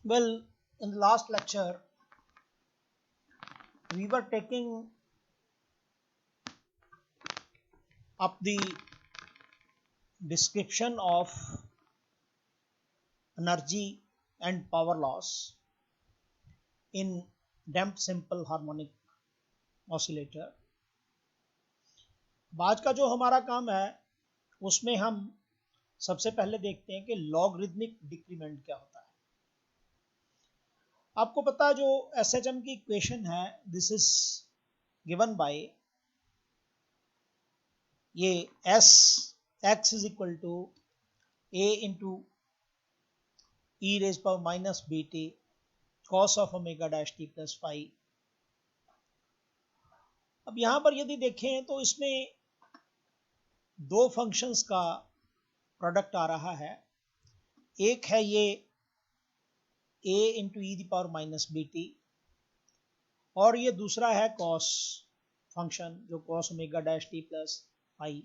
Well, in the last lecture, we were taking up the description of energy and power loss in damped simple harmonic oscillator. आज का जो हमारा काम है उसमें हम सबसे पहले देखते हैं कि लॉगरिथमिक डिक्रीमेंट क्या होता है। आपको पता है जो एसएचएम की इक्वेशन है, दिस इज गिवन बाय ये S X is equal to A into e raise power minus B T cos of omega dash T plus five. अब यहां पर यदि देखें तो इसमें दो फंक्शंस का प्रोडक्ट आ रहा है। एक है ये a into e the power minus B T और ये दूसरा है कॉस फंक्शन जो cos omega dash T plus five.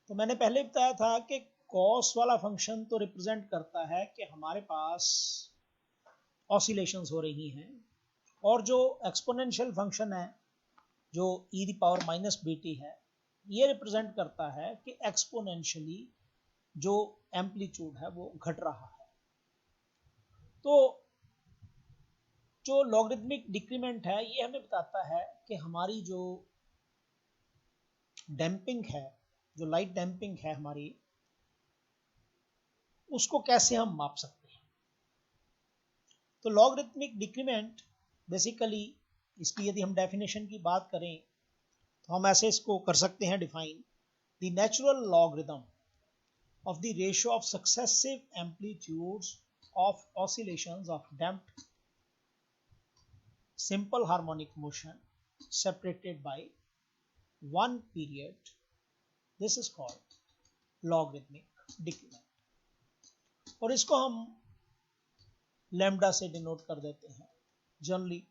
तो मैंने पहले बताया था कि कॉस वाला फंक्शन तो रिप्रेजेंट करता है कि हमारे पास ऑसिलेशंस हो रही हैं, और जो एक्सपोनेंशियल फंक्शन है जो e the power minus B t है ये रिप्रेजेंट करता है कि एक्सपोनेंशियली जो एम्पलीट्यूड है वो घट रहा है। तो जो लॉगरिथमिक डिक्रीमेंट है ये हमें बताता है कि हमारी जो डैम्पिंग है, जो लाइट डैम्पिंग है हमारी, उसको कैसे हम माप सकते हैं। तो लॉगरिथमिक डिक्रीमेंट बेसिकली इसकी यदि हम डेफिनेशन की बात करें तो हम ऐसे इसको कर सकते हैं define, the natural logarithm of the ratio of successive amplitudes of oscillations of damped simple harmonic motion separated by one period. This is called logarithmic decrement और इसको हम लैम्डा से डिनोट कर देते हैं जनरली।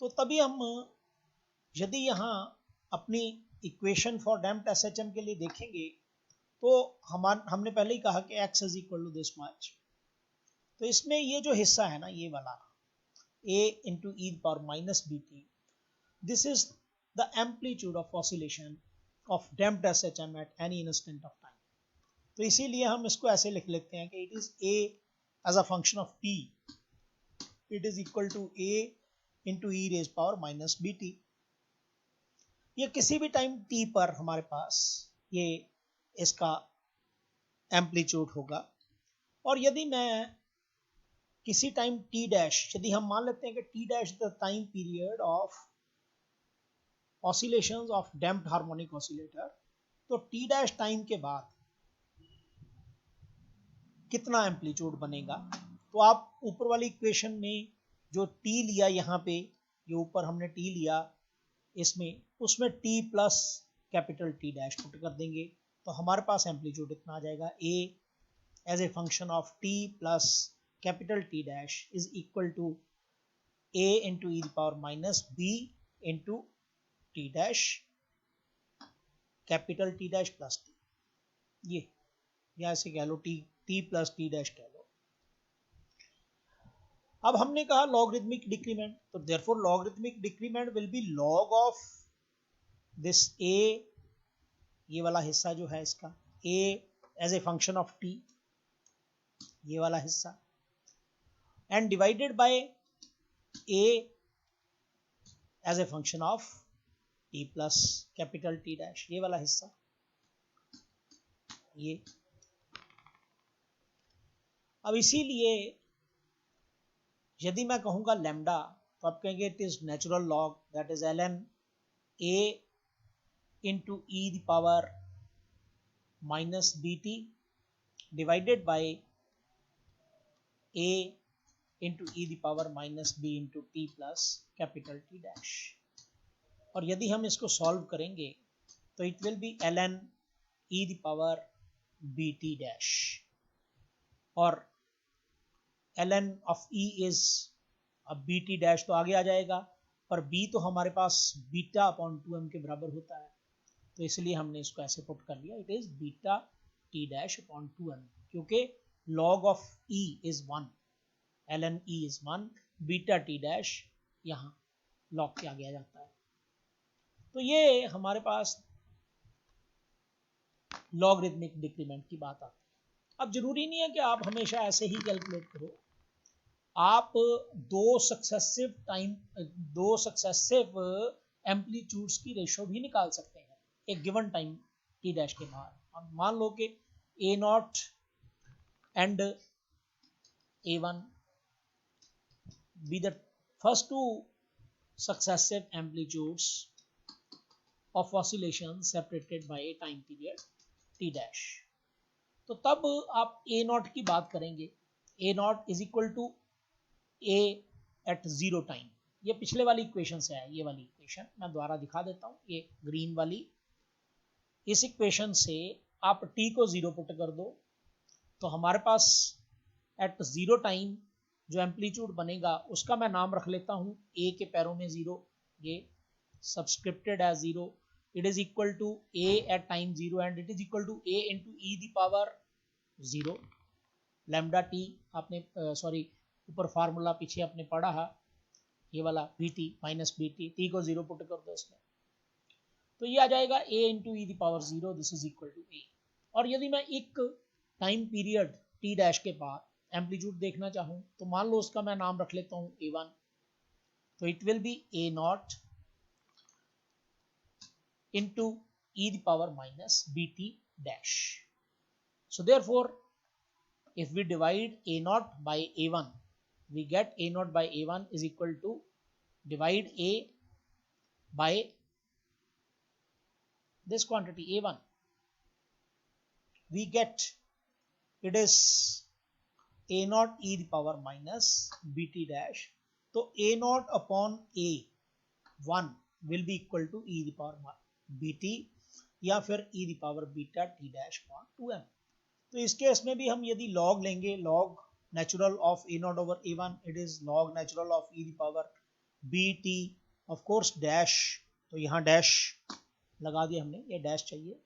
तो तभी हम यदि यहाँ अपनी इक्वेशन फॉर डैम्प्ड एसएचएम के लिए देखेंगे तो हमने पहले ही कहा कि x is equal to this much. तो इसमें ये जो हिस्सा है ना, ये वाला a into e power minus B T, this is the amplitude of oscillation of damped SHM at any instant of time. तो इसीलिए हम इसको ऐसे लिख लेते हैं कि it is a as a function of t, it is equal to a into e raise power minus B T. ये किसी भी टाइम t पर हमारे पास ये इसका एम्पलीट्यूड होगा। और यदि मैं किसी टाइम t डैश, यदि हम मान लेते हैं कि t dash the time period of oscillations of damped harmonic oscillator, तो t डैश टाइम के बाद कितना एम्पलीट्यूड बनेगा। तो आप ऊपर वाली इक्वेशन में जो t लिया, यहाँ पे ये ऊपर हमने t लिया, इसमें उसमें t plus capital T dash put कर देंगे तो हमारे पास एम्पलीट्यूड इतना आ जाएगा, a as a function of t plus capital T dash is equal to a into e power minus b into T dash capital T dash plus t, ये या ऐसे कह लो t प्लस T डैश कह लो। अब हमने कहा लॉगरिथमिक डिक्रीमेंट, तो therefore logarithmic decrement will be log of this a, ये वाला हिस्सा जो है इसका a as a function of t, ये वाला हिस्सा, and divided by a as a function of t plus capital T dash, ये वाला हिस्सा, ये। अब इसीलिए यदि मैं कहूंगा लैम्डा तो आप कहेंगे it is natural log, that is ln a into e the power minus B T divided by a into e the power minus B into T plus capital T dash. और यदि हम इसको solve करेंगे तो it will be ln e the power B T dash, और ln of e is, अब B T dash तो आगे आ जाएगा पर b तो हमारे पास बीटा अपॉन 2m के बराबर होता है, तो इसलिए हमने इसको ऐसे पुट कर लिया, it is beta T dash upon 2m, क्योंकि log of e is 1, ln e is 1, beta T dash यहाँ लॉग किया गया जाता है। तो ये हमारे पास लॉगरिथमिक डिक्रीमेंट की बात आती है। अब जरूरी नहीं है कि आप हमेशा ऐसे ही कैलकुलेट करो, आप दो सक्सेसिव एम्पलीट्यूड्स की रेशो भी निकाल सकते हैं एक गिवन टाइम टी डैश के बाद। अब मान लो कि a naught and A1 be the first two successive amplitudes of oscillation separated by a time period t dash। तो तब आप a नॉट की बात करेंगे, a naught is equal to a at zero time. ये पिछले वाली इक्वेशन से है, ये वाली इक्वेशन मैं दोबारा दिखा देता हूँ, ये ग्रीन वाली। इस इक्वेशन से आप t को जीरो पुट कर दो तो हमारे पास एट जीरो टाइम जो एम्पलीट्यूड बनेगा उसका मैं नाम रख लेता हूं a के पैरों में जीरो, ये subscripted as zero. It is equal to a at time zero and it is equal to a into e the power zero lambda t. आपने सॉरी ऊपर फार्मूला पीछे आपने पढ़ा है, ये वाला bt माइनस bt, टी को जीरो पुट कर दो इसमें तो ये आ जाएगा a into e the power zero, this is equal to a। और यदि मैं एक टाइम पीरियड टी डैश के बाद एम्पलीट्यूड देखना चाहूं तो मान लो उसका मैं नाम रख लेता हूं a1, तो it will B a not into e the power minus bt dash. So therefore if we divide a naught by a1 we get a naught by a1 is equal to divide a by this quantity a1, we get it is a naught e the power minus bt dash। तो a naught upon a1 will be equal to e the power bt या फिर e the power beta t dash upon 2m। तो इस case में भी हम यदि log लेंगे, log natural of a naught over a1 it is log natural of e the power bt of course dash, तो यहाँ डैश लगा दिया हमने, ये डैश चाहिए,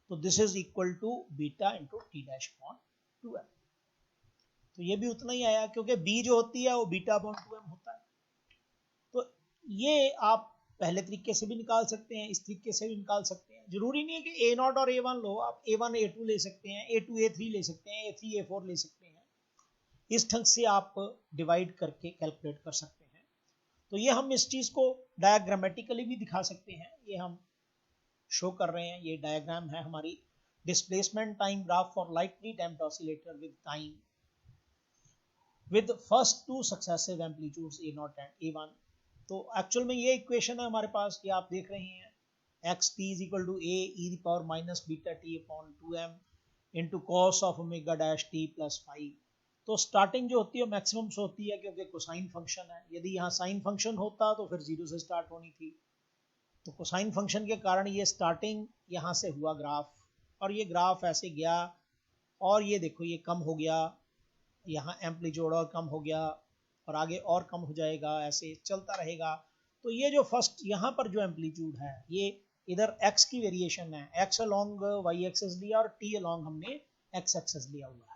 तो this is equal to beta into T dash upon 2m। तो ये भी उतना ही आया क्योंकि b जो होती है वो बीटा अपॉन 2m होता है। तो ये आप पहले तरीके से भी निकाल सकते हैं, इस तरीके से भी निकाल सकते हैं। जरूरी नहीं है कि a नॉट और a1 लो, आप a1 a2 ले सकते हैं, a2 a3 ले सकते हैं, a3 a4 ले सकते हैं। इस ढंग से आप डिवाइड करके कैलकुलेट कर सकते हैं। तो ये हम इस चीज को डायग्रामेटिकली भी दिखा सकते हैं, ये हम शो कर रहे हैं, ये डायग्राम है हमारी displacement time graph for lightly damped oscillator with time with first two successive amplitudes a not and a1। तो एक्चुअल में ये इक्वेशन है हमारे पास, ये आप देख रहे हैं X T is equal to A e the power minus beta T upon 2m into cos of omega dash T plus 5। तो स्टार्टिंग जो होती है मैक्सिमम से होती है क्योंकि कोसाइन फंक्शन है, यदि यहाँ साइन फंक्शन होता तो फिर जीरो से स्टार्ट होनी थी। तो कोसाइन फंक्शन के कारण ये स्टार्टिंग यहाँ से हुआ ग्राफ, और ये ग्राफ ऐसे गया और ये देखो ये कम हो गया, यहाँ एम्पलीट्यूड और कम हो गया और आगे और कम हो जाएगा, ऐसे चलता रहेगा। तो ये जो फर्स्ट यहाँ पर जो एम्पलीट्यूड है ये इधर x की वेरिएशन है, x अलोंग y एक्सेस लिया और t अलोंग हमने x एक्सेस लिया हुआ है।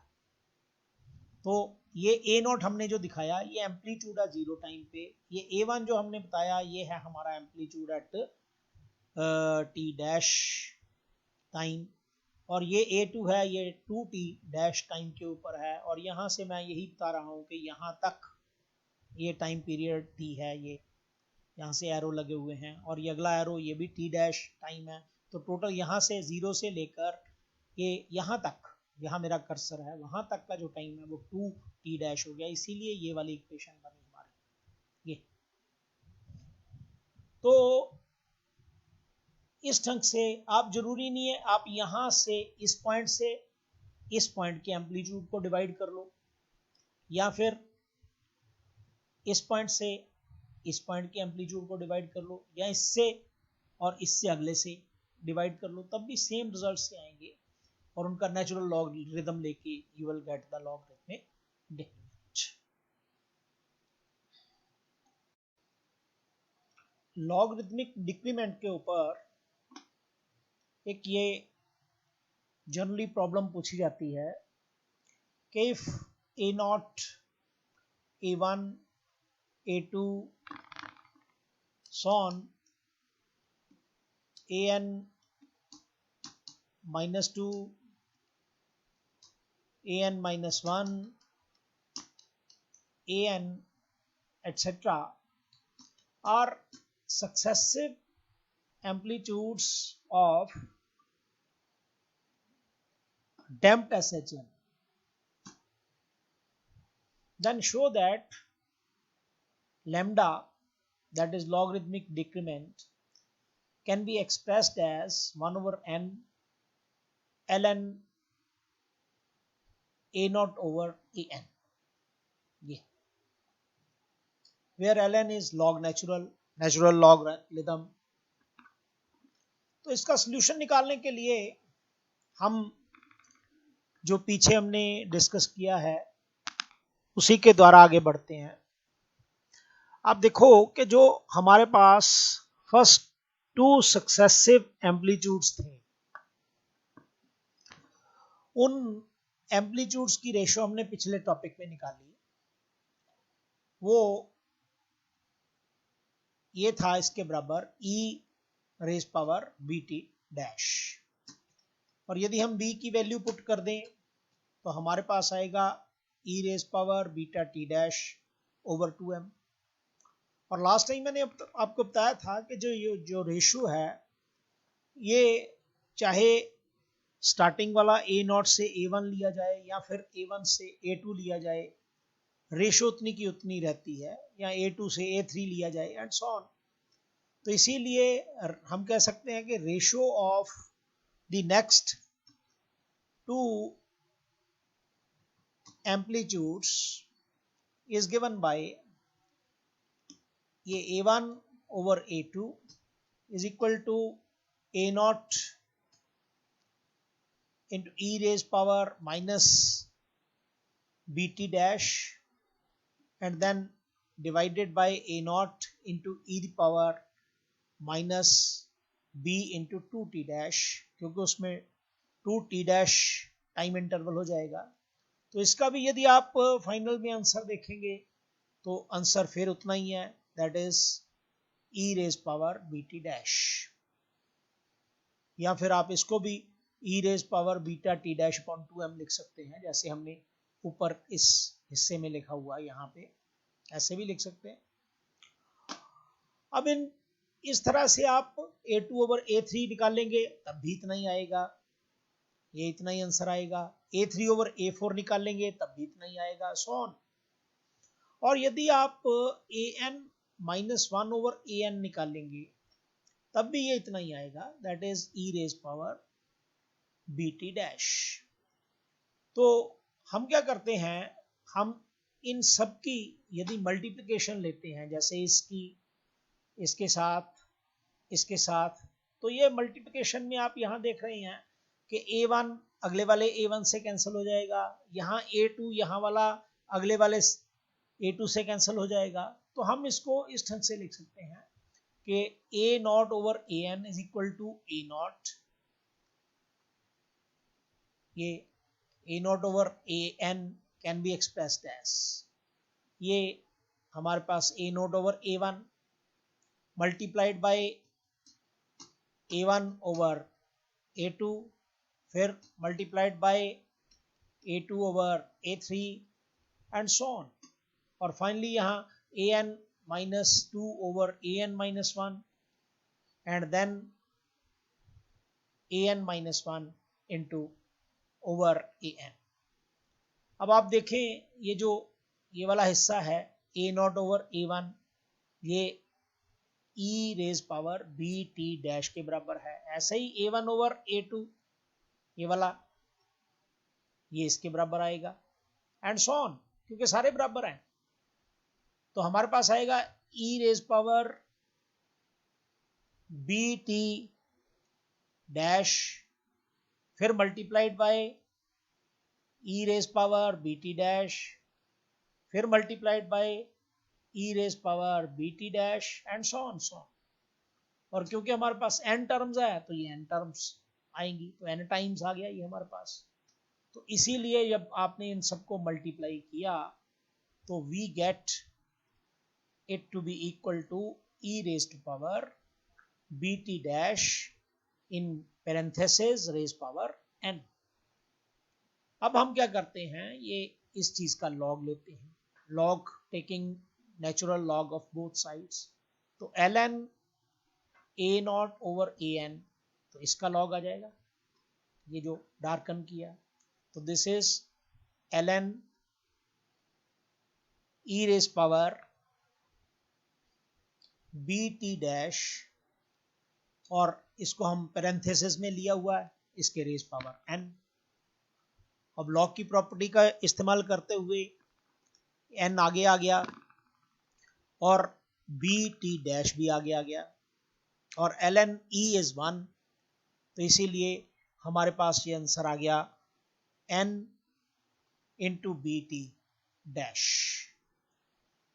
तो ये a नॉट हमने जो दिखाया ये एम्पलीट्यूड है जीरो टाइम पे, ये a1 जो हमने बताया ये है हमारा amplitude at t dash time, और ये a2 है ये 2t डैश टाइम के ऊपर है। और यहाँ से मैं यही बता रहा हूँ कि यहाँ तक ये टाइम पीरियड t है, ये यहाँ से एरो लगे हुए हैं और ये अगला एरो ये भी t डैश टाइम है। तो टोटल यहाँ से जीरो से लेकर ये यहाँ तक, यहाँ मेरा कर्सर है, वहां तक का जो टाइम है वो 2t डैश हो गया, इसीलिए ये वाली इक्वेशन बनी हमारी। ये तो इस ढंग से आप जरूरी नहीं है आप यहाँ से इस पॉइंट के एम्पलीट्यूड को डिवाइड कर लो, या फिर इस पॉइंट से इस पॉइंट के एम्पलीट्यूड को डिवाइड कर लो, या इससे और इससे अगले से डिवाइड कर लो, तब भी सेम रिजल्ट से आएंगे और उनका नेचुरल लॉगरिथम लेके you will get the logarithmic decrement. Logarithmic decrement के ऊपर एक ये जनरली प्रॉब्लम पूछी जाती है कि if a naught, a1, a2, so on, an minus 2, an minus 1, an etc. are successive amplitudes of damped SHM, then show that lambda, that is logarithmic decrement, can be expressed as 1 over n ln a naught over an, where ln is log natural logarithm. तो इसका solution निकालने के लिए हम जो पीछे हमने discuss किया है उसी के द्वारा आगे बढ़ते हैं। आप देखो कि जो हमारे पास फर्स्ट 2 सक्सेसिव एम्पलीट्यूड्स थे, उन एम्पलीट्यूड्स की रेशो हमने पिछले टॉपिक में निकाली। वो ये था इसके बराबर e raise power bt dash, और यदि हम b की वैल्यू पुट कर दें तो हमारे पास आएगा e raise power beta t dash over 2m। और लास्ट टाइम मैंने आपको बताया था कि जो रेशो है, ये चाहे स्टार्टिंग वाला a नॉट से a1 लिया जाए या फिर a1 से a2 लिया जाए, रेशो उतनी की उतनी रहती है, या a2 से a3 लिया जाए एंड सो ऑन। तो इसीलिए हम कह सकते हैं कि ratio of the next 2 amplitudes is given by ये a1 over a2 is equal to a naught into e raised power minus bt dash, and then divided by a naught into e the power minus b into 2t dash, क्योंकि उसमें 2t dash time interval हो जाएगा। तो इसका भी यदि आप final में आंसर देखेंगे तो आंसर फिर उतना ही है, that is e raised power bt dash, या फिर आप इसको भी e raise power beta T dash upon 2m लिख सकते हैं, जैसे हमने ऊपर इस हिस्से में लिखा हुआ है, यहाँ पे ऐसे भी लिख सकते हैं। अब इस तरह से आप a2 ओवर a3 निकालेंगे तब भी इतना ही आएगा, ये इतना ही आंसर आएगा। a3 ओवर a4 निकालेंगे तब भी इतना ही आएगा, सो ऑन। और यदि आप an माइनस 1 ओवर an निकालेंगे तब भी ये इतना ही आएगा, that is e raise power bt dash. तो हम क्या करते हैं, हम इन सब की यदि मल्टीप्लिकेशन लेते हैं, जैसे इसकी इसके साथ, तो ये मल्टीप्लिकेशन में आप यहां देख रहे हैं कि a1 अगले वाले a1 से कैंसिल हो जाएगा, यहाँ a2 यहाँ वाला अगले वाले a2 से कैंसिल हो जाएगा। तो हम इसको इस ढंग से लिख सकते हैं कि a naught over an is equal to a naught, ये a naught over an can be expressed as, ये हमारे पास a naught over a1 multiplied by a1 over a2, फिर multiplied by a2 over a3 and so on, और finally यहाँ an minus 2 over an minus 1 and then an minus 1 into over an। अब आप देखें ये वाला हिस्सा है a नॉट ओवर a1, ये e raise power bt dash के बराबर है। ऐसे ही a1 ओवर a2 ये वाला ये इसके बराबर आएगा एंड सो ऑन, क्योंकि सारे बराबर हैं। तो हमारे पास आएगा e raise power bt dash, फिर multiplied by e raise power bt dash, फिर multiplied by e raise power bt dash and so on. और क्योंकि हमारे पास n टर्म्स है तो ये n टर्म्स आएंगी, तो n टाइम्स आ गया ये हमारे पास। तो इसीलिए जब आपने इन सबको मल्टीप्लाई किया तो we get it to be equal to e raise to power bt dash in parenthesis raise power n। अब हम क्या करते हैं, ये इस चीज का लॉग लेते हैं, log taking natural log of both sides. तो ln a naught over an, तो इसका लॉग आ जाएगा, ये जो डार्कन किया, तो this is ln e raise power bt dash, और इसको हम पेरेंथेसिस में लिया हुआ है, इसके रेज पावर n। अब लॉग की प्रॉपर्टी का इस्तेमाल करते हुए n आगे आ गया और bt डैश भी आगे आ गया, और ln e इज 1, तो इसीलिए हमारे पास ये आंसर आ गया n इंटू bt डैश।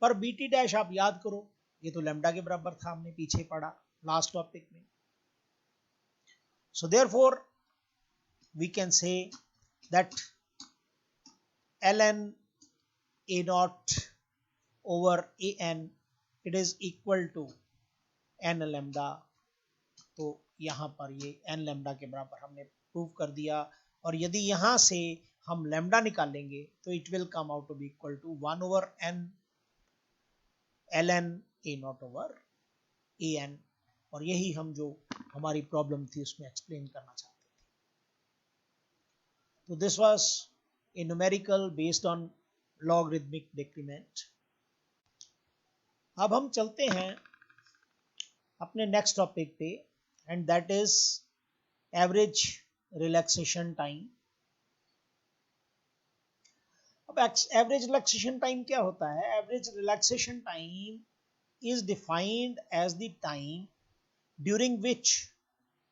पर bt डैश आप याद करो, ये तो लैम्डा के बराबर था, हमने पीछे पढ़ा लास्ट टॉपिक में। So therefore we can say that ln a naught over an, it is equal to n lambda। तो यहाँ पर ये n lambda के बराबर हमने प्रूव कर दिया, और यदि यहाँ से हम lambda निकालेंगे तो it will come out to be equal to 1 over n ln a naught over an। और यही हम जो हमारी प्रॉब्लम थी उसमें एक्सप्लेन करना चाहते थे। तो this was a numerical based on logarithmic decrement. अब हम चलते हैं अपने नेक्स्ट टॉपिक पे, and that is average relaxation time. अब एवरेज रिलैक्सेशन टाइम क्या होता है? Average relaxation time is defined as the time during which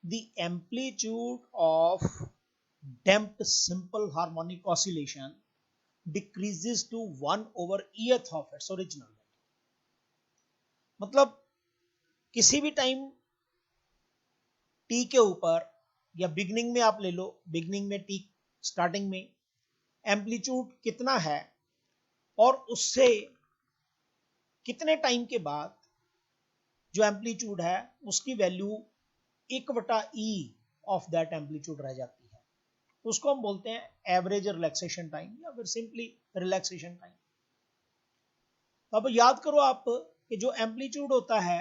the amplitude of damped simple harmonic oscillation decreases to 1 over eth of its original value। मतलब किसी भी time t के ऊपर, या बिगनिंग में आप ले लो, बिगनिंग में t स्टार्टिंग में एम्पलीट्यूड कितना है, और उससे कितने टाइम के बाद जो एम्पलीट्यूड है उसकी value 1/e of that amplitude रह जाती है, उसको हम बोलते हैं एवरेज रिलैक्सेशन टाइम, या फिर सिंपली रिलैक्सेशन टाइम। अब याद करो आप कि जो एम्पलीट्यूड होता है,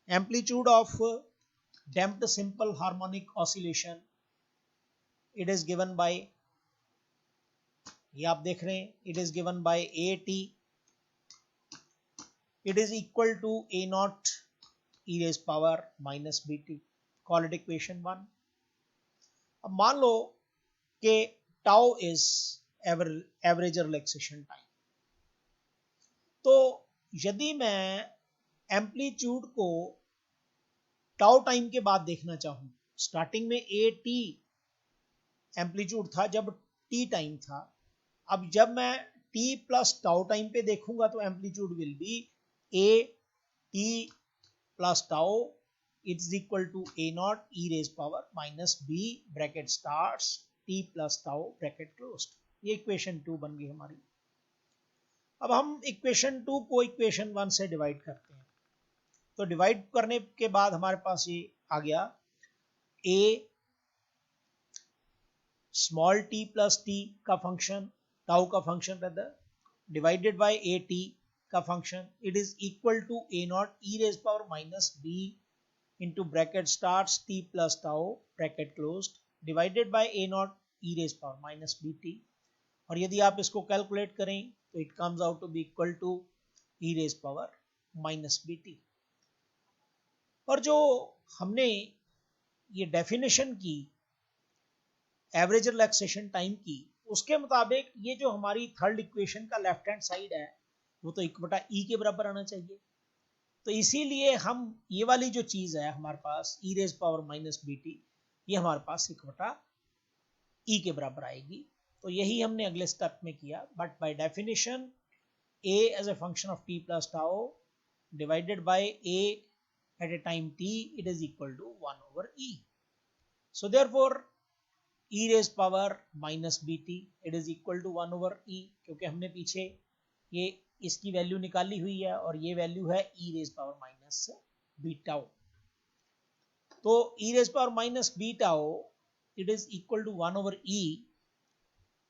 amplitude of damped simple harmonic oscillation, it is given by, ये आप देख रहे हैं, it is given bye at, it is equal to a naught e raised power minus bt, call it equation 1। अब मान लो कि tau is average relaxation time, तो यदि मैं एम्पलीट्यूड को tau टाइम के बाद देखना चाहूं, स्टार्टिंग में at एम्पलीट्यूड था जब t टाइम था, अब जब मैं t प्लस tau टाइम पे देखूंगा तो amplitude will be a t plus tau, it is equal to a naught e raised power minus b bracket starts t plus tau bracket closed। ये equation 2 बन गई हमारी। अब हम इक्वेशन 2 को इक्वेशन 1 से डिवाइड करते हैं, तो डिवाइड करने के बाद हमारे पास ये आ गया a small t plus t का फंक्शन, tau का फंक्शन रहता, डिवाइडेड बाय a t का function, it is equal to a naught e raise power minus b into bracket starts t plus tau bracket closed divided by a naught e raise power minus bt। और यदि आप इसको calculate करें तो it comes out to be equal to e raise power minus bt। और जो हमने ये डेफिनेशन की एवरेज रिलैक्सेशन टाइम की, उसके मुताबिक ये जो हमारी थर्ड इक्वेशन का लेफ्ट हैंड साइड है वो तो 1/e के बराबर आना चाहिए। तो इसीलिए हम ये वाली जो चीज है हमारे पास e raise power minus bt, ये हमारे पास 1/e के बराबर आएगी। तो यही हमने अगले स्टेप में किया, but by definition a as a function of t plus tau divided by a at a time t, it is equal to 1 over e। So therefore e raise power minus B t it is equal to 1 over e, क्योंकि हमने पीछे ये इसकी value निकाली हुई है और ये वैल्यू है e raise power minus B tau. तो e raise power minus B tau it is equal to 1 over e,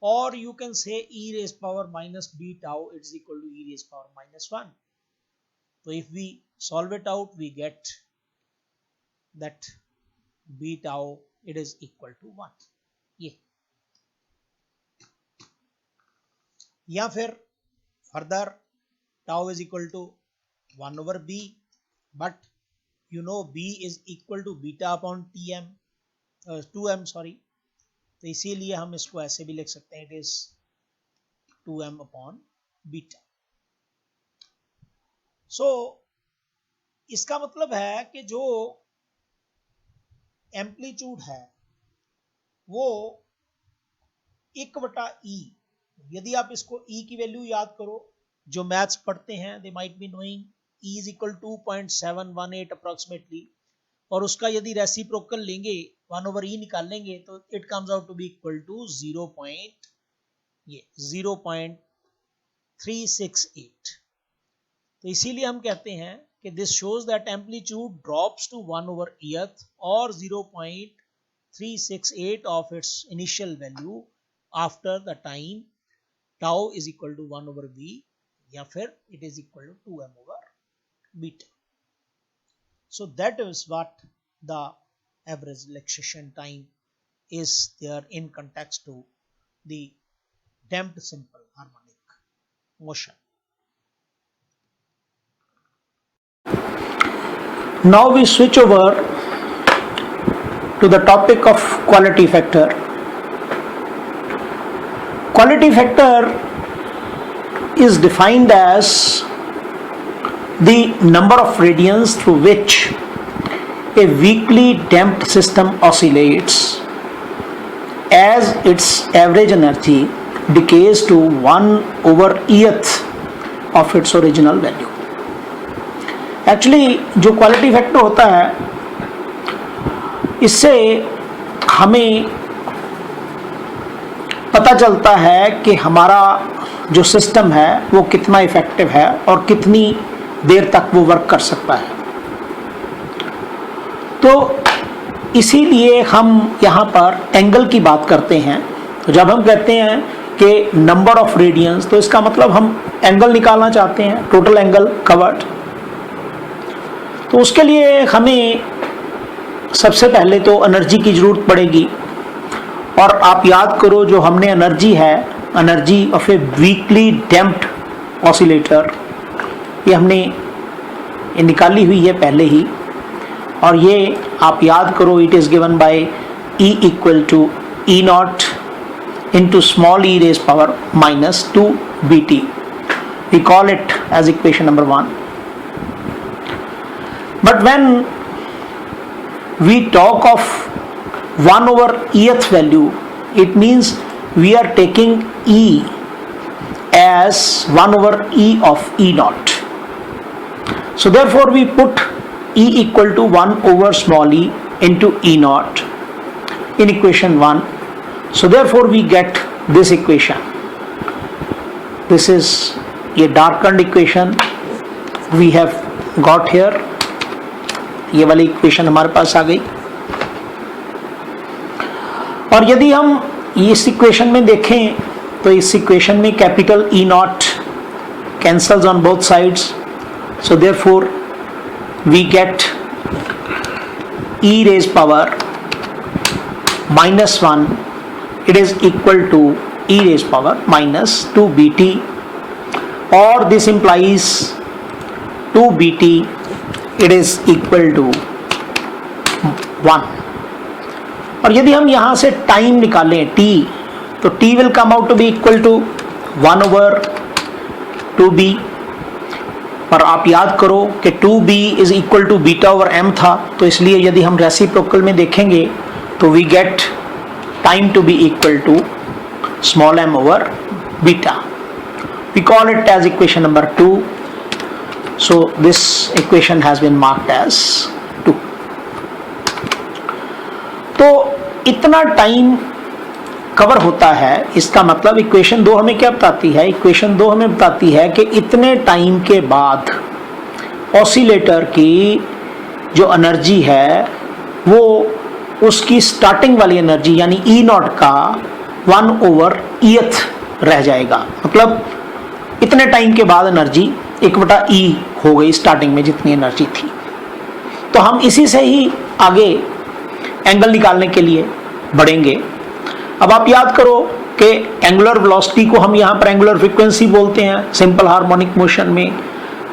or you can say e raised power minus b tau is equal to e raised power minus 1. So if we solve it out, we get that b tau it is equal to 1. ये या फिर further tau is equal to 1 over b, but you know b is equal to beta upon tm 2m sorry, तो इसीलिए हम इसको ऐसे भी लिख सकते हैं, it is 2m upon beta. So इसका मतलब है कि जो एम्पलीट्यूड है वो 1/e, यदि आप इसको e की वैल्यू याद करो, जो मैथ्स पढ़ते हैं they might be knowing e is equal 2.718 approximately, और उसका यदि रेसिप्रोकल लेंगे 1 ओवर ई निकाल लेंगे तो it comes out to be equal to 0.368। तो इसीलिए हम कहते हैं कि this shows that amplitude drops to 1 over eth और 0.368 of its initial value after the time tau is equal to 1 over b, या फिर it is equal to 2m over beta. So that is what the average relaxation time is there in context to the damped simple harmonic motion. Now we switch over to the topic of quality factor. Quality factor is defined as the number of radians through which a weakly damped system oscillates as its average energy decays to 1 over eth of its original value. Actually जो quality factor होता है इससे हमें पता चलता है कि हमारा जो सिस्टम है वो कितना इफेक्टिव है और कितनी देर तक वो वर्क कर सकता है। तो इसीलिए हम यहाँ पर एंगल की बात करते हैं। तो जब हम कहते हैं कि नंबर ऑफ रेडियंस, तो इसका मतलब हम एंगल निकालना चाहते हैं, टोटल एंगल कवर्ड। तो उसके लिए हमें सबसे पहले तो एनर्जी की ज़रूरत पड़ेगी, और आप याद करो जो हमने एनर्जी है, energy of A weekly damped oscillator, ये हमने निकाली हुई है पहले ही, और ये आप याद करो it is given by E equal to E not into small e raise power minus 2 BT. We call it as equation number 1. But when we talk of 1 over eth value, it means we are taking E as 1 over E of E naught. So therefore we put E equal to 1 over small e into E naught in equation 1. So therefore we get this equation. This is a darkened equation we have got here. ये वाली equation हमारे पास आ गई। और यदि हम इस equation में देखें तो इस इक्वेशन में capital E not cancels on both sides, so therefore we get e raised power minus 1, it is equal to e raised power minus 2 BT, or this implies 2 BT it is equal to 1. और यदि हम यहाँ से time निकालें t, तो t will come out to be equal to 1 over 2b, और आप याद करो कि 2b is equal to beta over m था, तो इसलिए यदि हम रेसिप्रोकल में देखेंगे तो we get time to be equal to small m over beta. We call it as equation number 2. So this equation has been marked as 2. तो इतना टाइम कवर होता है, इसका मतलब इक्वेशन 2 हमें क्या बताती है? इक्वेशन 2 हमें बताती है कि इतने टाइम के बाद ऑसिलेटर की जो एनर्जी है वो उसकी स्टार्टिंग वाली एनर्जी यानी ई नॉट का 1/Eth रह जाएगा। मतलब इतने टाइम के बाद एनर्जी 1/E हो गई स्टार्टिंग में जितनी एनर्जी थी। तो हम इसी से ही आगे एंगल निकालने के लिए बढ़ेंगे। अब आप याद करो कि एंगुलर वेलोसिटी को हम यहाँ पर एंगुलर फ्रीक्वेंसी बोलते हैं सिंपल हार्मोनिक मोशन में।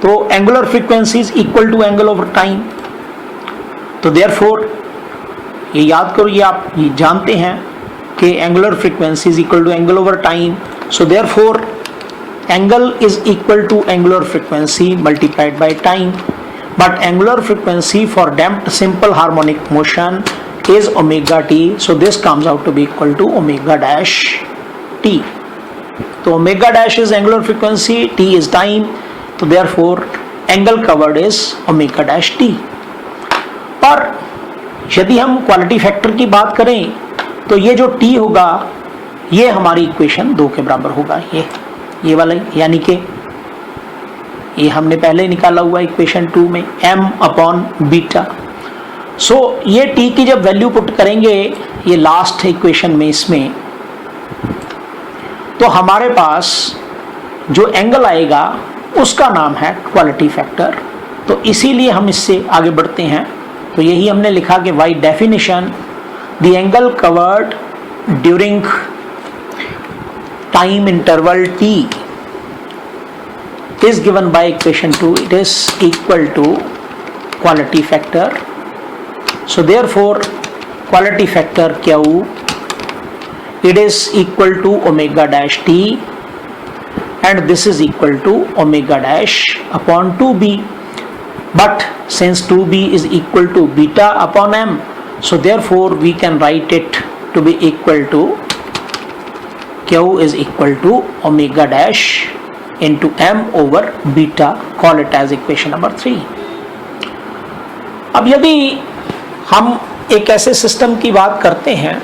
तो angular frequency is equal to angle over time. तो देयरफॉर ये याद करो, ये आप ये जानते हैं कि angular frequency is equal to angle over time. So therefore angle is equal to angular frequency multiplied by time. But angular frequency for damped simple harmonic motion is omega t. So this comes out to be equal to omega dash t. So omega dash is angular frequency, t is time. So therefore angle covered is omega dash t. और यदि हम quality factor की बात करें तो ये जो t होगा ये हमारी इक्वेशन 2 के बराबर होगा। ये वाला यानी कि ये हमने पहले निकाला हुआ इक्वेशन 2 में m/बीटा। सो ये t की जब वैल्यू पुट करेंगे ये लास्ट इक्वेशन में इसमें, तो हमारे पास जो एंगल आएगा उसका नाम है क्वालिटी फैक्टर। तो इसीलिए हम इससे आगे बढ़ते हैं। तो यही हमने लिखा कि by definition the angle covered during time interval t is given by equation 2. It is equal to quality factor. So therefore quality factor Q, it is equal to omega dash t, and this is equal to omega dash upon 2b. But since 2b is equal to beta upon m, so therefore we can write it to be equal to Q is equal to omega dash into m over beta. Call it as equation number 3. अब यदि हम एक ऐसे system की बात करते हैं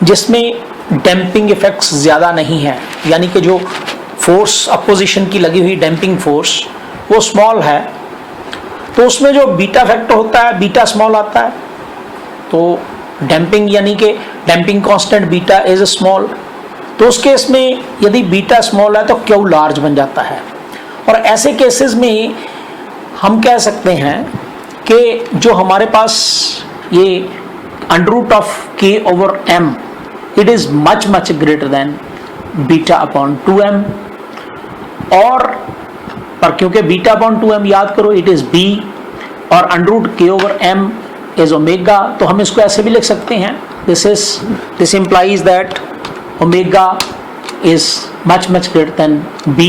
जिसमें डैम्पिंग इफेक्ट्स ज़्यादा नहीं है, यानी कि जो फोर्स अपोजिशन की लगी हुई डैम्पिंग फोर्स वो स्मॉल है, तो उसमें जो बीटा फैक्टर होता है बीटा स्मॉल आता है। तो डैम्पिंग यानी कि damping constant beta is small. तो उस केस में यदि बीटा स्मॉल है तो क्यू लार्ज बन जाता है। और ऐसे केसेस में हम कह सकते हैं कि जो हमारे पास ये under of K over M it is much much greater than beta upon 2m। और पर क्योंकि बीटा अपॉन 2m याद करो इट इज b और under K over m is omega, तो हम इसको ऐसे भी लिख सकते हैं this implies that omega is much much greater than b।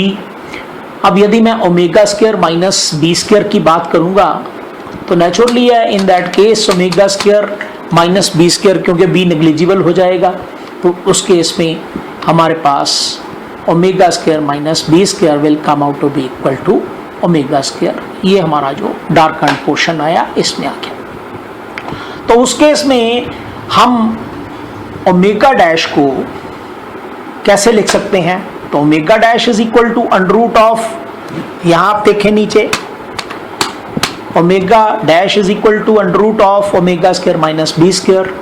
अब यदि मैं omega square minus B square की बात करूंगा तो नेचुरली है in that case omega square minus B square, क्योंकि b नेग्लिजिबल हो जाएगा। तो उस केस में हमारे पास omega square minus B square will come out to be equal to omega square. ये हमारा जो डार्क पोर्शन आया इसमें आ गया। तो उस केस में हम ओमेगा डैश को कैसे लिख सकते हैं? तो omega dash is equal to under root of, यहां आप देखें नीचे, omega dash is equal to under root of omega square minus B square.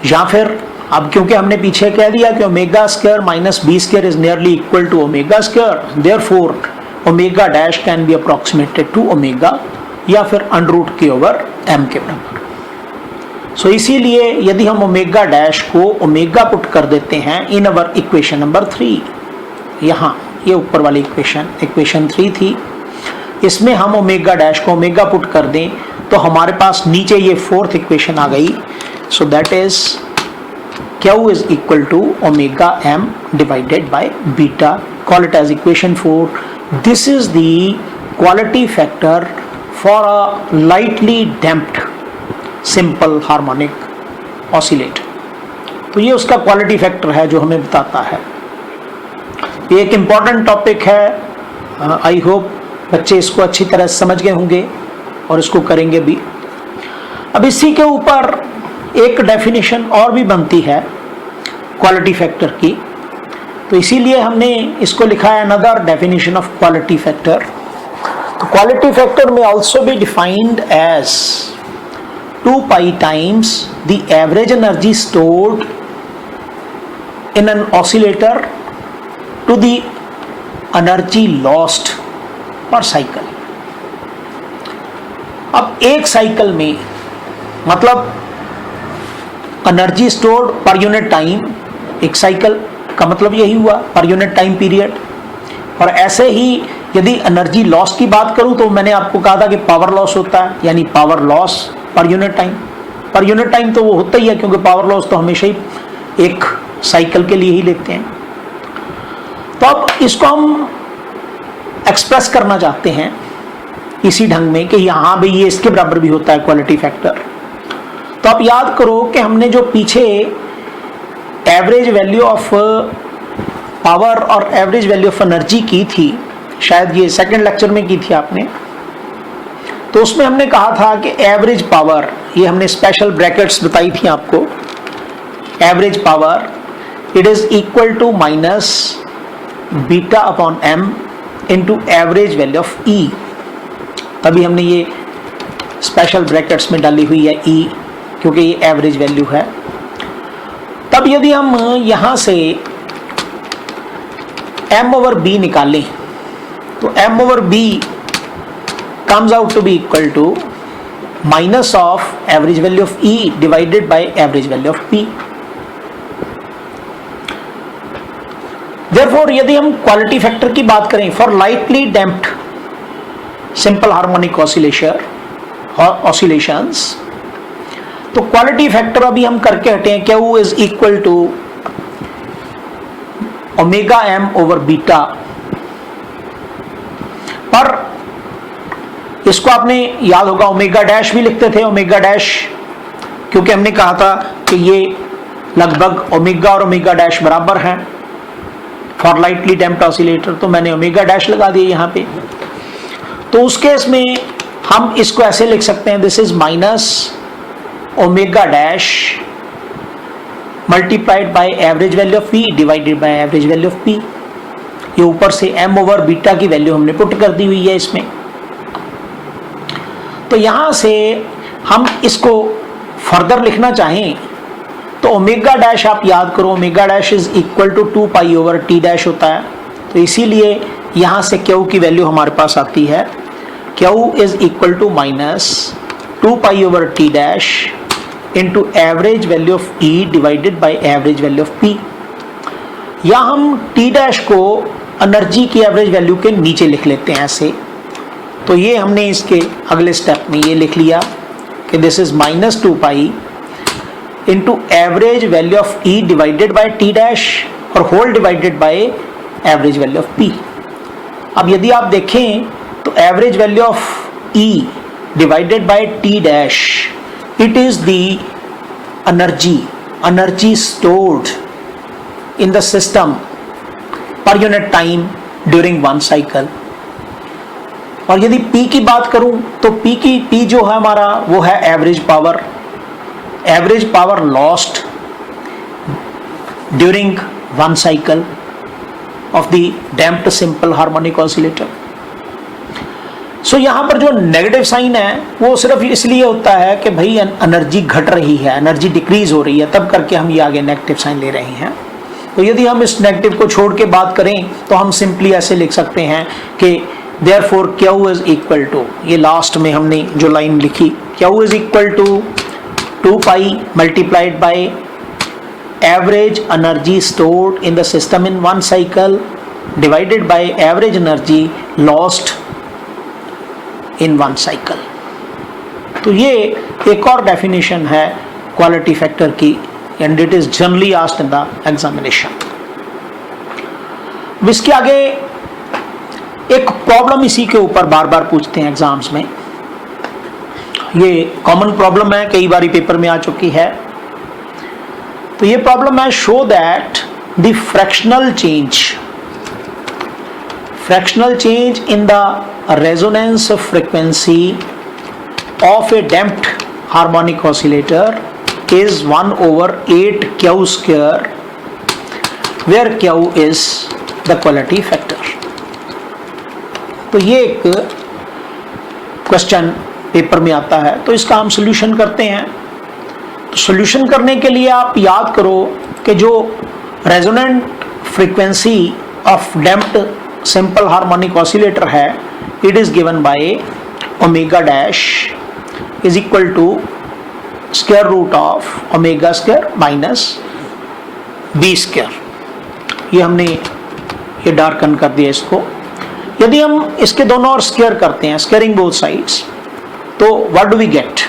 या फिर अब क्योंकि हमने पीछे कह दिया कि omega square minus B square is nearly equal to omega square, therefore omega dash can be approximated to omega या फिर अंडर रूट के ओवर एम के बराबर। सो इसीलिए यदि हम ओमेगा डैश को ओमेगा पुट कर देते हैं इन अवर इक्वेशन नंबर 3, यहाँ ये ऊपर वाली इक्वेशन 3 थी, इसमें हम ओमेगा डैश को ओमेगा पुट कर दें तो हमारे पास नीचे ये 4th इक्वेशन आ गई। So that is Q is equal to omega m divided by beta. Call it as equation 4. This is the quality factor for a lightly damped simple harmonic oscillator. तो ये उसका क्वालिटी फैक्टर है जो हमें बताता है। ये एक इम्पॉर्टेंट टॉपिक है। आई होप बच्चे इसको अच्छी तरह समझ गए होंगे और इसको करेंगे भी। अब इसी के ऊपर एक डेफिनेशन और भी बनती है क्वालिटी फैक्टर की, तो इसीलिए हमने इसको लिखा है another definition of quality factor. तो क्वालिटी फैक्टर में also be defined as 2 pi times the average energy stored in an oscillator to the energy lost per cycle. अब एक साइकिल में मतलब energy stored per unit time, एक cycle का मतलब यही हुआ पर यूनिट टाइम पीरियड। और ऐसे ही यदि एनर्जी लॉस की बात करूं तो मैंने आपको कहा था कि पावर लॉस होता है, यानी पावर लॉस पर यूनिट टाइम। पर यूनिट टाइम तो वो होता ही है, क्योंकि पावर लॉस तो हमेशा ही एक साइकिल के लिए ही लेते हैं। तो अब इसको हम एक्सप्रेस करना चाहते हैं इसी ढंग में कि हाँ भाई ये इसके बराबर भी होता है क्वालिटी फैक्टर। तो आप याद करो कि हमने जो पीछे एवरेज वैल्यू ऑफ पावर और एवरेज वैल्यू ऑफ एनर्जी की थी, शायद ये सेकंड लेक्चर में की थी आपने, तो उसमें हमने कहा था कि एवरेज पावर, ये हमने स्पेशल ब्रैकेट्स बताई थी आपको, average power it is equal to minus beta upon m into average value of E. तभी हमने ये स्पेशल ब्रैकेट्स में डाली हुई है ई, क्योंकि ये एवरेज वैल्यू है। तब यदि हम यहां से m ओवर b निकालें तो m over b comes out to be equal to minus of average value of E divided by average value of P। Therefore यदि हम क्वालिटी फैक्टर की बात करें for lightly damped simple harmonic oscillations, तो quality factor अभी हम करके हटे हैं, Q is equal to omega m over beta. पर इसको आपने याद होगा ओमेगा डैश भी लिखते थे, ओमेगा डैश, क्योंकि हमने कहा था कि ये लगभग ओमेगा और ओमेगा डैश बराबर हैं फॉर लाइटली डैम्प्ड ऑसिलेटर, तो मैंने ओमेगा डैश लगा दिया यहाँ पे। तो उस केस में हम इसको ऐसे लिख सकते हैं, this is minus omega dash multiplied by average value of P divided by average value of P। ये ऊपर से m ओवर बीटा की वैल्यू हमने पुट कर दी हुई है इसमें। तो यहां से हम इसको फर्दर लिखना चाहें तो ओमेगा डैश आप याद करो, omega dash is equal to 2 pi over T dash होता है। तो इसीलिए यहां से Q की वैल्यू हमारे पास आती है, Q is equal to minus 2 pi over T dash into average value of E divided by average value of P। या हम टी डैश को एनर्जी की एवरेज वैल्यू के नीचे लिख लेते हैं ऐसे। तो ये हमने इसके अगले स्टेप में ये लिख लिया कि this is minus 2 pi into average value of E divided by t dash और whole divided by average value of P। अब यदि आप देखें तो average value of E divided by t dash, it is the energy stored in the system per unit time during one cycle। और यदि P की बात करूं तो P जो है हमारा वो है average power lost during one cycle of the damped simple harmonic oscillator. So यहाँ पर जो नेगेटिव साइन है वो सिर्फ इसलिए होता है कि भाई एनर्जी घट रही है, एनर्जी डिक्रीज हो रही है, तब करके हम ये आगे नेगेटिव साइन ले रहे हैं। तो यदि हम इस नेगेटिव को छोड़ के बात करें तो हम सिंपली ऐसे लिख सकते हैं कि therefore Q is equal to, ये लास्ट में हमने जो लाइन लिखी, Q is equal to 2 pi multiplied by average energy stored in the system in one cycle divided by average energy lost in one cycle. तो ये एक और definition है क्वालिटी फैक्टर की, and it is generally asked in the examination. इसके आगे एक problem इसी के ऊपर बार बार पूछते हैं एग्जाम्स में, ये कॉमन प्रॉब्लम है, कई बार पेपर में आ चुकी है। तो ये प्रॉब्लम है, show that the fractional change in the resonance frequency of a damped harmonic oscillator is 1/8 Q square, where Q is the quality factor. तो ये एक क्वेश्चन पेपर में आता है, तो इसका हम सोल्यूशन करते हैं। तो सोल्यूशन करने के लिए आप याद करो कि जो resonant frequency of damped simple harmonic oscillator है, it is given by omega dash is equal to square root of omega square minus B square. ये हमने ये डार्कन कर दिया इसको। यदि हम इसके दोनों और स्क्वायर करते हैं, स्क्वायरिंग बोथ साइड्स, तो व्हाट डू वी गेट?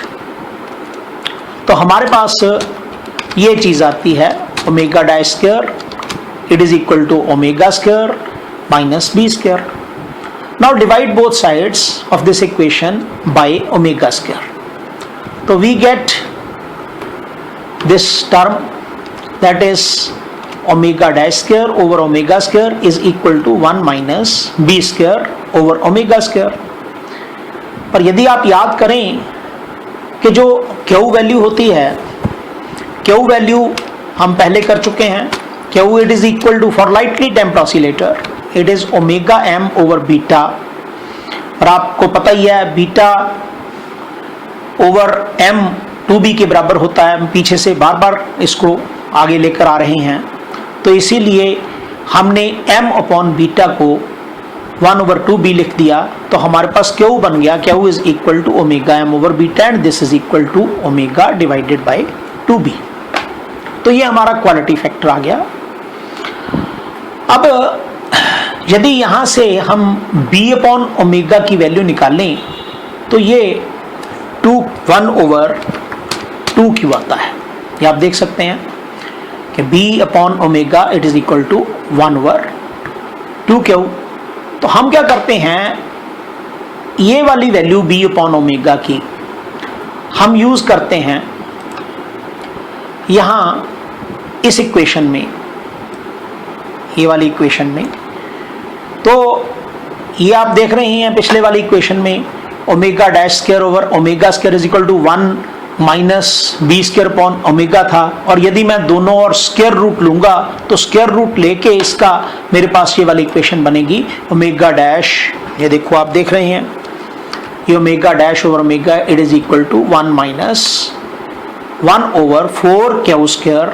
तो हमारे पास ये चीज आती है omega dash square, it is equal to omega square minus B square. Now divide both sides of this equation by omega square, तो we get this term, that is omega dash square over omega square is equal to 1 minus b square over omega square। पर यदि आप याद करें कि जो Q value होती है, Q वैल्यू हम पहले कर चुके हैं। Q it is equal to, for lightly damped oscillator it is omega m over beta, और आपको पता ही है बीटा ओवर m 2b के बराबर होता है। हम पीछे से बार बार इसको आगे लेकर आ रहे हैं, तो इसीलिए हमने m अपॉन बीटा को 1/2b लिख दिया। तो हमारे पास Q बन गया, Q is equal to omega m over beta and this is equal to omega divided by 2b। तो ये हमारा क्वालिटी फैक्टर आ गया। अब यदि यहां से हम b अपॉन ओमेगा की वैल्यू निकालें, तो ये 1/2Q आता है। ये आप देख सकते हैं कि b upon omega it is equal to 1/2Q। तो हम क्या करते हैं, ये वाली वैल्यू b अपॉन ओमेगा की हम यूज करते हैं यहां इस इक्वेशन में, ये वाली इक्वेशन में। तो ये आप देख रहे हैं पिछले वाली इक्वेशन में omega dash square over omega square is equal to 1 minus B square upon omega था, और यदि मैं दोनों और स्क्वायर रूट लूंगा तो स्क्वायर रूट लेके इसका मेरे पास ये वाली इक्वेशन बनेगी ओमेगा डैश, ये देखो आप देख रहे हैं, ये omega dash over omega it is equal to 1 minus 1/4Q square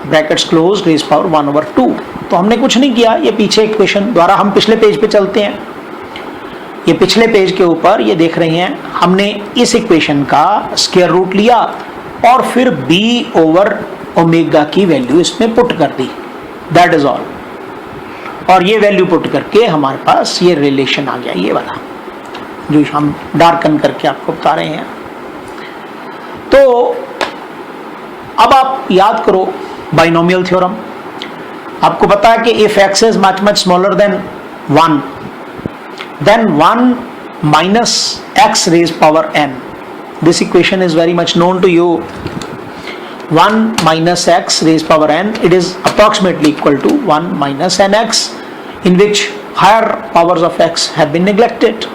brackets close raise power 1/2। तो हमने कुछ नहीं किया, ये पीछे इक्वेशन द्वारा हम पिछले पेज पे चलते हैं। ये पिछले पेज के ऊपर ये देख रहे हैं, हमने इस इक्वेशन का स्क्वायर रूट लिया और फिर b ओवर ओमेगा की वैल्यू इसमें पुट कर दी, दैट इज ऑल। और ये वैल्यू पुट करके हमारे पास ये रिलेशन आ गया, ये वाला जो हम डार्कन करके आपको बता रहे हैं। तो अब आप याद करो बाइनोमियल थ्योरम। आपको पता है कि if x is much smaller than 1 then 1 minus x raised power n, this equation is very much known to you, 1 minus x raised power n, it is approximately equal to 1 minus nx in which higher powers of x have been neglected।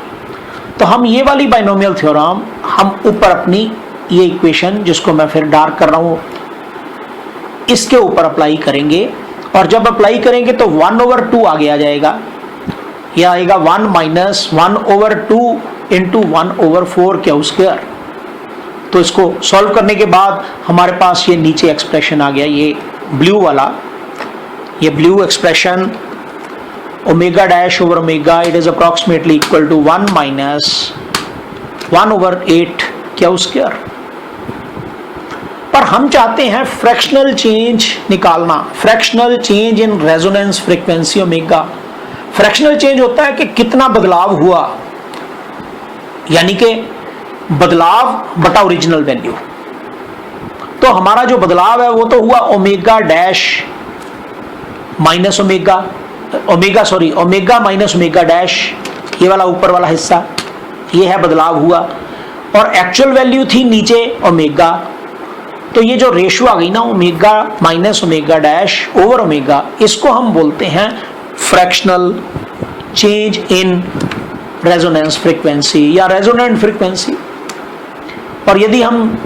तो हम ये वाली binomial theorem हम ऊपर अपनी ये equation जिसको मैं फिर डार्क कर रहा हूँ इसके ऊपर अप्लाई करेंगे, और जब अप्लाई करेंगे तो 1/2 आगे आ जाएगा, यह आएगा 1 माइनस 1/2 इंटू 1/4Q स्क्वायर। तो इसको सॉल्व करने के बाद हमारे पास ये नीचे एक्सप्रेशन आ गया, ये ब्लू वाला, ये blue expression omega dash over omega it is approximately equal to 1 minus 1/8Q square. पर हम चाहते हैं फ्रैक्शनल चेंज निकालना, fractional change in resonance frequency omega. Fractional change होता है कि कितना बदलाव हुआ, यानी कि बदलाव बटा ओरिजिनल वैल्यू। तो हमारा जो बदलाव है वो तो हुआ omega dash minus omega, omega minus omega dash, ये वाला ऊपर वाला हिस्सा, ये है बदलाव हुआ, और एक्चुअल वैल्यू थी नीचे ओमेगा। तो ये जो रेशियो आ गई ना omega minus omega dash over omega, इसको हम बोलते हैं fractional change in resonance frequency या रेजोनेंट फ्रीक्वेंसी। और यदि हम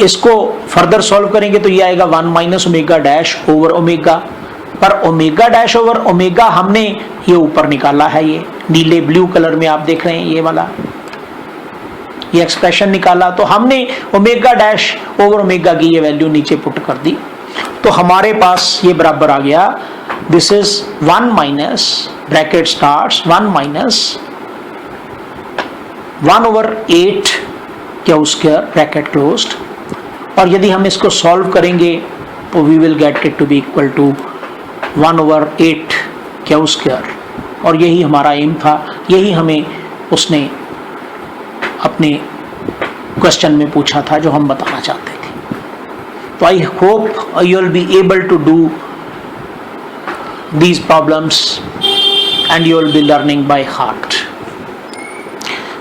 इसको फर्दर सॉल्व करेंगे तो ये आएगा 1 minus omega dash over omega, पर ओमेगा डैश ओवर ओमेगा हमने ये ऊपर निकाला है, ये नीले ब्लू कलर में आप देख रहे हैं ये वाला, ये एक्सप्रेशन निकाला, तो हमने ओमेगा डैश ओवर ओमेगा की ये वैल्यू नीचे पुट कर दी, तो हमारे पास ये बराबर आ गया, this is 1 minus bracket starts 1 minus 1 over 8 Q square bracket closed, और यदि हम इसको सॉल्व करेंगे तो we will get it to be equal to 1 over 8 Q square, और यही हमारा एम था, यही हमें उसने अपने क्वेश्चन में पूछा था जो हम बताना चाहते थे। तो I hope you will be able to do these problems and you will be learning by heart.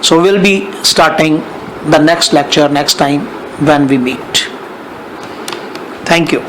So we'll be starting the next lecture next time when we meet. Thank you.